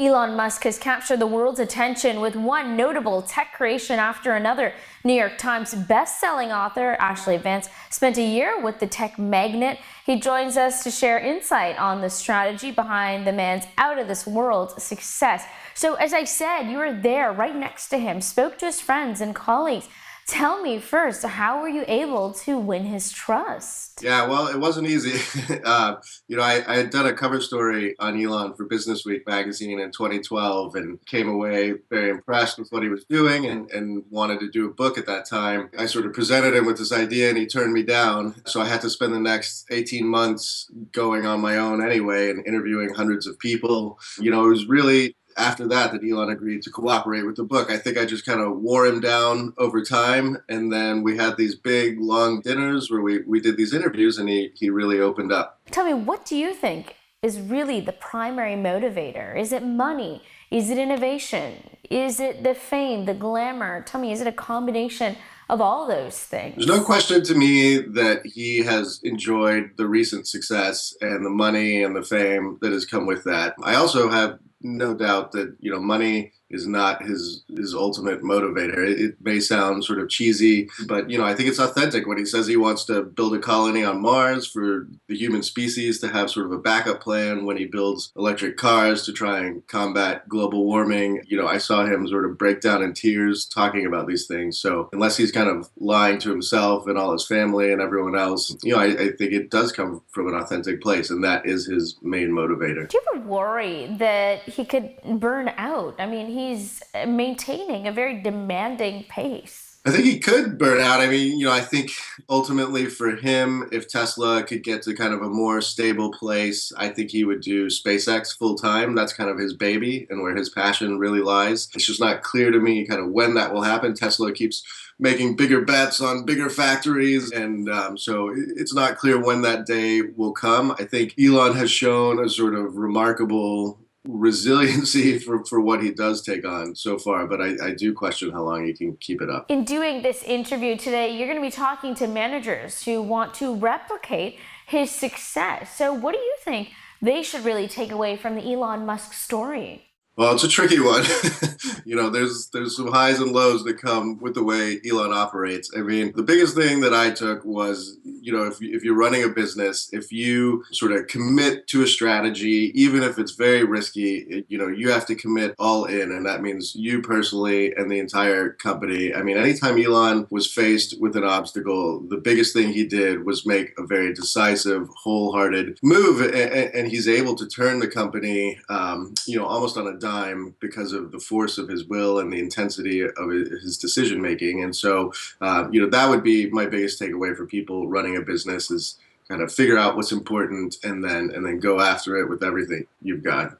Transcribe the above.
Elon Musk has captured the world's attention with one notable tech creation after another. New York Times best-selling author Ashlee Vance spent a year with the tech magnate. He joins us to share insight on the strategy behind the man's out-of-this-world success. So, as I said, you were there right next to him, spoke to his friends and colleagues. Tell me first, how were you able to win his trust? Yeah, well, it wasn't easy. I had done a cover story on Elon for Business Week magazine in 2012 and came away very impressed with what he was doing and wanted to do a book at that time. I sort of presented him with this idea and he turned me down. So I had to spend the next 18 months going on my own anyway and interviewing hundreds of people. It was really after that Elon agreed to cooperate with the book. I think I just kind of wore him down over time. And then we had these big, long dinners where we did these interviews and he really opened up. Tell me, what do you think is really the primary motivator? Is it money? Is it innovation? Is it the fame, the glamour? Tell me, is it a combination of all those things? There's no question to me that he has enjoyed the recent success and the money and the fame that has come with that. I also have no doubt that money is not his ultimate motivator. It may sound sort of cheesy, but I think it's authentic when he says he wants to build a colony on Mars for the human species to have sort of a backup plan when he builds electric cars to try and combat global warming. I saw him sort of break down in tears talking about these things. So unless he's kind of lying to himself and all his family and everyone else, I think it does come from an authentic place, and that is his main motivator. Do you ever worry that he could burn out? I mean, he's maintaining a very demanding pace. I think he could burn out. I think ultimately for him, if Tesla could get to kind of a more stable place, I think he would do SpaceX full time. That's kind of his baby and where his passion really lies. It's just not clear to me kind of when that will happen. Tesla keeps making bigger bets on bigger factories, and so it's not clear when that day will come. I think Elon has shown a sort of remarkable resiliency for what he does take on so far, but I do question how long he can keep it up. In doing this interview today, you're going to be talking to managers who want to replicate his success. So what do you think they should really take away from the Elon Musk story? Well, it's a tricky one. There's some highs and lows that come with the way Elon operates. The biggest thing that I took was, if you're running a business, if you sort of commit to a strategy, even if it's very risky, you have to commit all in. And that means you personally and the entire company. Anytime Elon was faced with an obstacle, the biggest thing he did was make a very decisive, wholehearted move. And he's able to turn the company, almost on a dime because of the force of his will and the intensity of his decision making. And so, that would be my biggest takeaway for people running a business, is kind of figure out what's important and then go after it with everything you've got.